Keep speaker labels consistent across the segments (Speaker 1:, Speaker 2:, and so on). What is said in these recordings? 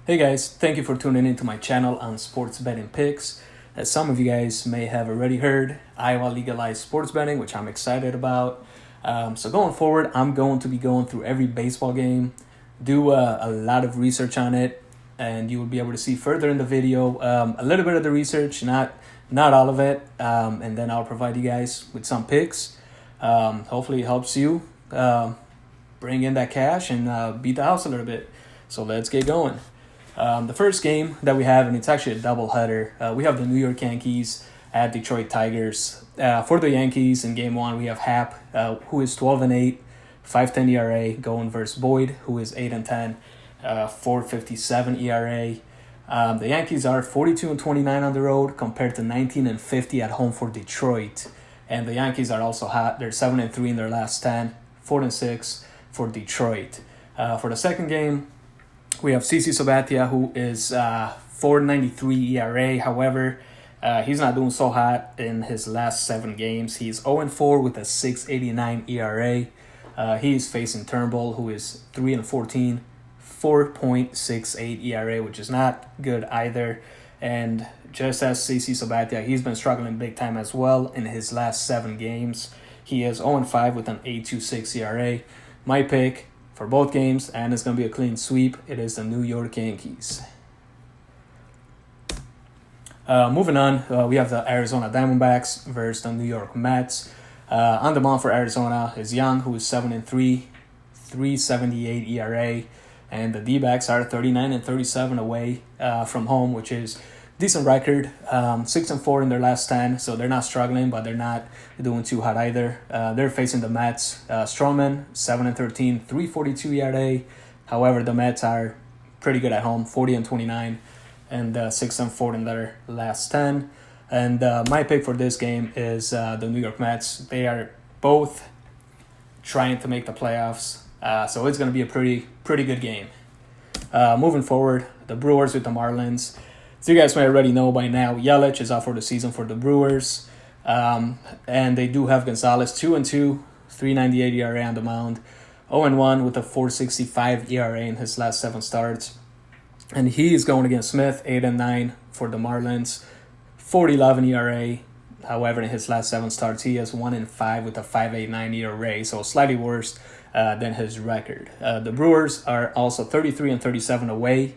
Speaker 1: Hey guys, thank you for tuning into my channel on sports betting picks. As some of you guys may have already heard, Iowa legalized sports betting, which I'm excited about. So going forward, I'm going to be going through every baseball game, do a lot of research on it, and you will be able to see further in the video a little bit of the research, not all of it, and then I'll provide you guys with some picks. Hopefully it helps you bring in that cash and beat the house a little bit. So let's get going. The first game that we have, and it's actually a doubleheader, we have the New York Yankees at Detroit Tigers. For the Yankees in game one, we have Happ, who is 12-8, 5.10 ERA, going versus Boyd, who is 8-10, 4.57 ERA. The Yankees are 42-29 on the road compared to 19-50 at home for Detroit. And the Yankees are also hot. They're 7-3 in their last 10, 4-6 for Detroit. For the second game, we have CC Sabathia, who is 4.93 ERA. However, he's not doing so hot in his last 7 games. He's 0-4 with a 6.89 ERA. He's facing Turnbull, who is 3-14, 4.68 ERA, which is not good either. And just as CC Sabathia, he's been struggling big time as well in his last 7 games. He is 0-5 with an 8.26 ERA. My pick for both games, and it's going to be a clean sweep, it is the New York Yankees. Moving on, we have the Arizona Diamondbacks versus the New York Mets. On the mound for Arizona is Young, who is 7-3, 3.78 ERA. And the D-backs are 39-37 away from home, which is decent record. 6-4 in their last 10, so they're not struggling, but they're not doing too hot either. They're facing the Mets. Stroman, 7-13, 3.42 ERA. However, the Mets are pretty good at home, 40-29, and 6-4 in their last 10. And my pick for this game is the New York Mets. They are both trying to make the playoffs. So it's going to be a pretty good game. Moving forward, the Brewers with the Marlins. So you guys may already know by now, Yelich is out for the season for the Brewers. And they do have Gonzalez, 2-2, 3.98 ERA on the mound. 0-1 with a 4.65 ERA in his last 7 starts. And he is going against Smith, 8-9 for the Marlins. 4.11 ERA. However, in his last 7 starts, he has 1-5 with a 5.89 ERA, so slightly worse than his record. The Brewers are also 33-37 away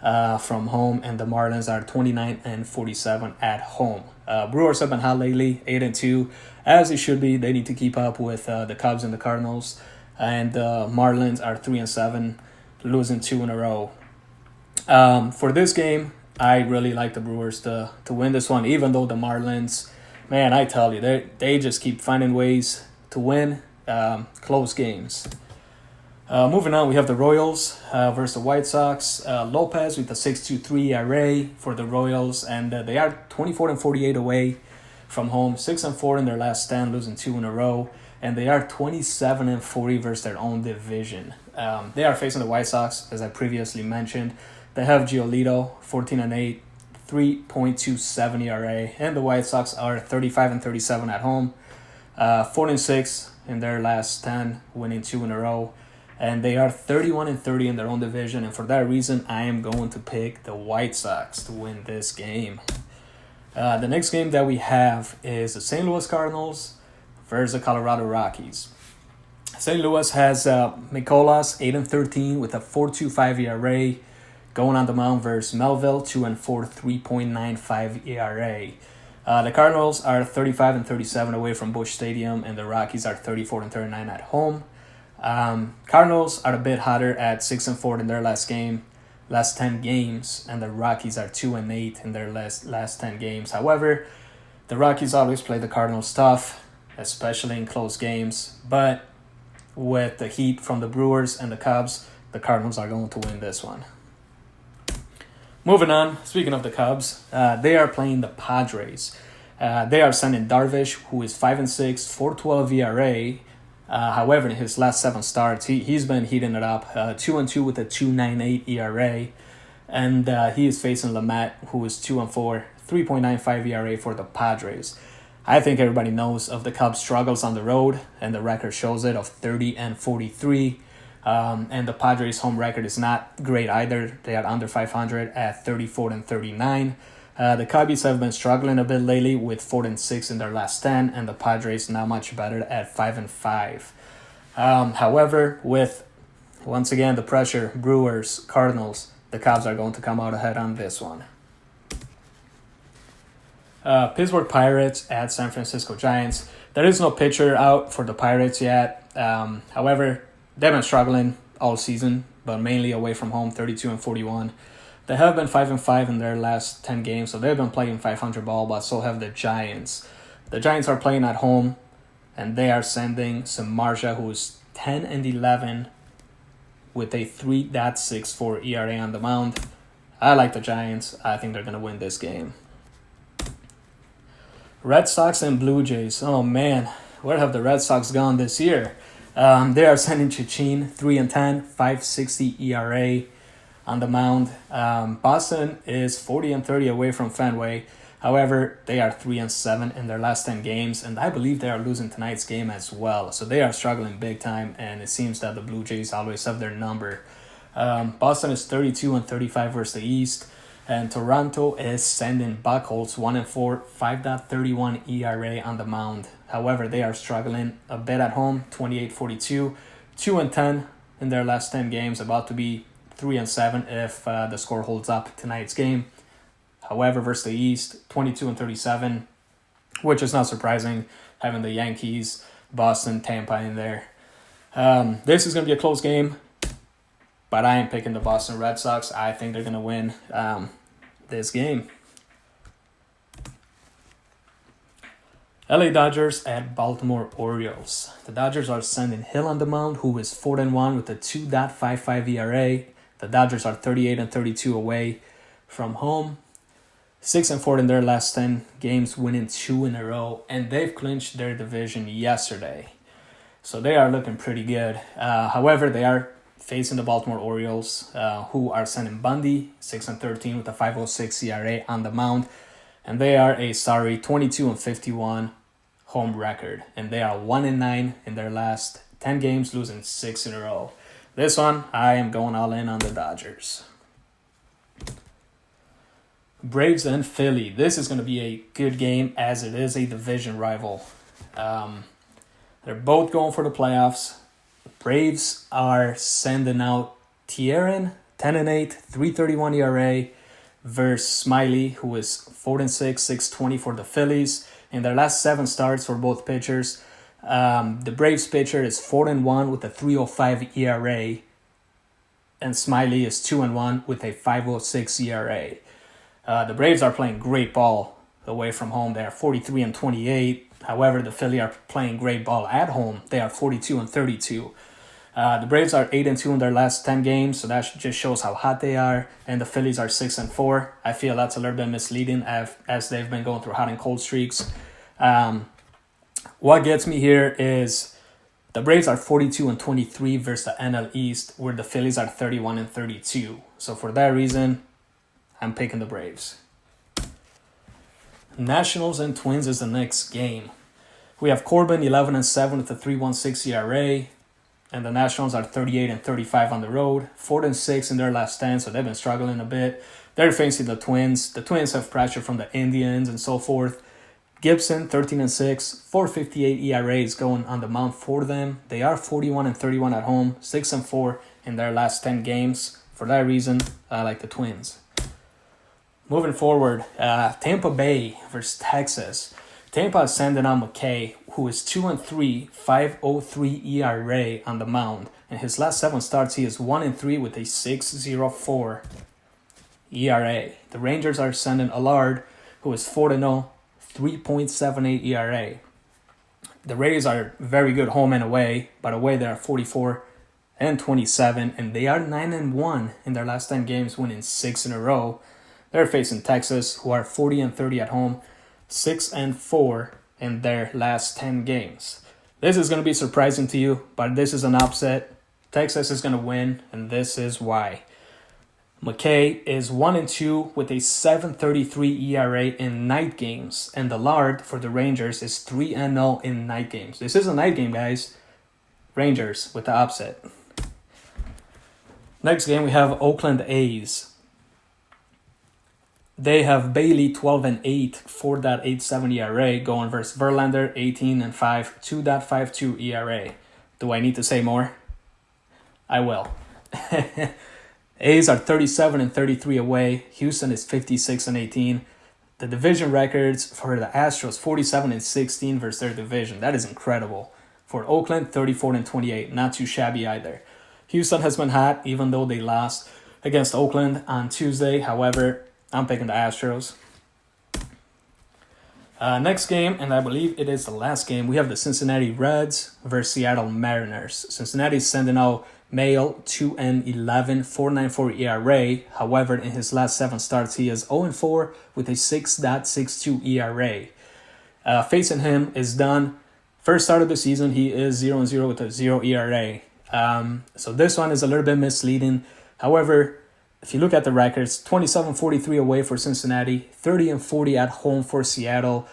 Speaker 1: from home, and the Marlins are 29-47 at home. Brewers have been hot lately, 8-2, as they should be. They need to keep up with the Cubs and the Cardinals, and the Marlins are 3-7, losing 2 in a row. For this game, I really like the Brewers to win this one, even though the Marlins, man, I tell you, they just keep finding ways to win close games. Moving on, we have the Royals versus the White Sox. Lopez with a 6.23 ERA for the Royals, and they are 24-48 away from home, 6-4 in their last 10, losing 2 in a row, and they are 27-40 versus their own division. They are facing the White Sox, as I previously mentioned. They have Giolito, 14-8, 3.27 ERA, and the White Sox are 35-37 at home, 4-6 in their last 10, winning 2 in a row, and they are 31-30 in their own division. And for that reason, I am going to pick the White Sox to win this game. The next game that we have is the St. Louis Cardinals versus the Colorado Rockies. St. Louis has Mikolas, 8-13 with a 4.25 ERA. Going on the mound versus Melville, 2-4, 3.95 ERA. The Cardinals are 35-37 away from Busch Stadium, and the Rockies are 34-39 at home. Cardinals are a bit hotter at 6-4 in their last 10 games, and the Rockies are 2-8 in their last 10 games. However, the Rockies always play the Cardinals tough, especially in close games. But with the heat from the Brewers and the Cubs, the Cardinals are going to win this one. Moving on, speaking of the Cubs, they are playing the Padres. They are sending Darvish, who is 5-6, 4.12 ERA. However, in his last 7 starts, he's been heating it up. 2-2 with a 2.98 ERA. And he is facing Lamet, who is 2-4, 3.95 ERA for the Padres. I think everybody knows of the Cubs' struggles on the road, and the record shows it of 30-43 And the Padres' home record is not great either. They are under 500 at 34-39. The Cubbies have been struggling a bit lately with 4-6 in their last 10, and the Padres not much better at 5-5. However, with once again the pressure, Brewers, Cardinals, the Cubs are going to come out ahead on this one. Pittsburgh Pirates at San Francisco Giants. There is no pitcher out for the Pirates yet. However, they've been struggling all season, but mainly away from home, 32-41. They have been 5-5 in their last 10 games, so they've been playing 500 ball, but so have the Giants. The Giants are playing at home, and they are sending Samardzija, who is 10-11 with a 3.64 ERA on the mound. I like the Giants. I think they're going to win this game. Red Sox and Blue Jays. Oh, man. Where have the Red Sox gone this year? They are sending Chachin, 3-10, 5.60 ERA on the mound. Boston is 40-30 away from Fenway. However, they are 3-7 in their last 10 games, and I believe they are losing tonight's game as well. So they are struggling big time, and it seems that the Blue Jays always have their number. Boston is 32-35 versus the East, and Toronto is sending Buchholz 1-4, 5.31 ERA on the mound. However, they are struggling a bit at home, 28-42, 2-10 in their last 10 games, about to be 3-7 if the score holds up tonight's game. However, versus the East, 22-37, which is not surprising, having the Yankees, Boston, Tampa in there. This is going to be a close game, but I am picking the Boston Red Sox. I think they're going to win this game. LA Dodgers at Baltimore Orioles. The Dodgers are sending Hill on the mound, who is 4-1 with a 2.55 ERA. The Dodgers are 38-32 away from home. 6-4 in their last 10 games, winning 2 in a row, and they've clinched their division yesterday. So they are looking pretty good. However, they are facing the Baltimore Orioles, who are sending Bundy, 6-13 with a 5.06 ERA on the mound. And they are a sorry 22-51 home record. And they are 1-9 in their last 10 games, losing 6 in a row. This one, I am going all in on the Dodgers. Braves and Philly. This is going to be a good game as it is a division rival. They're both going for the playoffs. The Braves are sending out Tierin, 10-8, 3.31 ERA, versus Smiley, who is 4-6, 6.20 for the Phillies. In their last 7 starts for both pitchers, the Braves pitcher is 4-1 with a 3.05 ERA, and Smiley is 2-1 with a 5.06 ERA. The Braves are playing great ball away from home. They are 43-28. However, the Phillies are playing great ball at home. They are 42-32. The Braves are 8-2 in their last 10 games, so that just shows how hot they are. And the Phillies are 6-4. I feel that's a little bit misleading as they've been going through hot and cold streaks. What gets me here is the Braves are 42-23 versus the NL East, where the Phillies are 31-32. So for that reason, I'm picking the Braves. Nationals and Twins is the next game. We have Corbin 11-7 with a 3.16 ERA, and the Nationals are 38-35 on the road, 4-6 in their last 10, so they've been struggling a bit. They're facing the Twins. The Twins have pressure from the Indians and so forth. Gibson 13-6, 4.58 ERA is going on the mound for them. They are 41-31 at home, 6-4 in their last 10 games. For that reason, I like the Twins. Moving forward, Tampa Bay versus Texas. Tampa is sending out McKay, who is 2-3, 5.03 ERA on the mound. In his last 7 starts, he is 1-3 with a 6.04 ERA. The Rangers are sending Allard, who is 4-0, 3.78 ERA. The Rays are very good home and away, but away they are 44-27, and they are 9-1 in their last 10 games, winning 6 in a row. They're facing Texas, who are 40-30 at home, 6-4 in their last 10 games. This is going to be surprising to you, but this is an upset. Texas is going to win, and this is why. McKay is 1-2 with a 7.33 ERA in night games, and the Lard for the Rangers is 3-0 in night games. This is a night game, guys. Rangers with the upset. Next game, we have Oakland A's. They have Bailey 12-8, 4.87 ERA, going versus Verlander 18-5, 2.52 ERA. Do I need to say more? I will. A's are 37-33 away. Houston is 56-18. The division records for the Astros 47-16 versus their division. That is incredible. For Oakland, 34-28. Not too shabby either. Houston has been hot, even though they lost against Oakland on Tuesday. However, I'm picking the Astros. Next game, and I believe it is the last game, we have the Cincinnati Reds versus Seattle Mariners. Cincinnati is sending out Mail 2-11, 4.94 ERA. However, in his last 7 starts, he is 0-4 with a 6.62 ERA. Facing him is Dunn. First start of the season, he is 0-0 with a 0 ERA. So this one is a little bit misleading. However, if you look at the records, 27-43 away for Cincinnati, 30-40 at home for Seattle.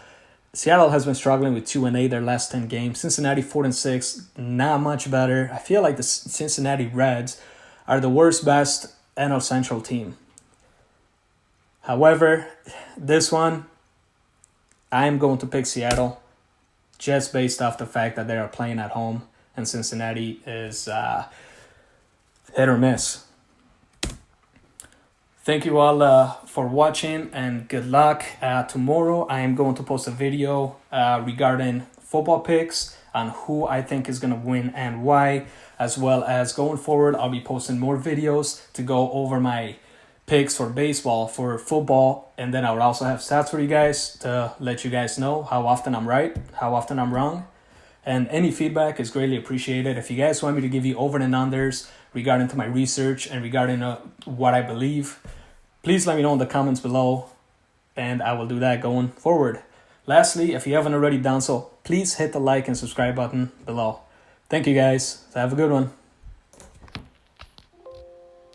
Speaker 1: Seattle has been struggling with 2-8 their last 10 games. Cincinnati 4-6, not much better. I feel like the Cincinnati Reds are the best NL Central team. However, this one, I'm going to pick Seattle just based off the fact that they are playing at home and Cincinnati is hit or miss. Thank you all for watching and good luck. Tomorrow I am going to post a video regarding football picks on who I think is going to win and why. As well as going forward, I'll be posting more videos to go over my picks for baseball, for football. And then I will also have stats for you guys to let you guys know how often I'm right, how often I'm wrong. And any feedback is greatly appreciated. If you guys want me to give you over and unders regarding to my research and regarding what I believe, please let me know in the comments below, and I will do that going forward. Lastly, if you haven't already done so, please hit the like and subscribe button below. Thank you guys. Have a good one.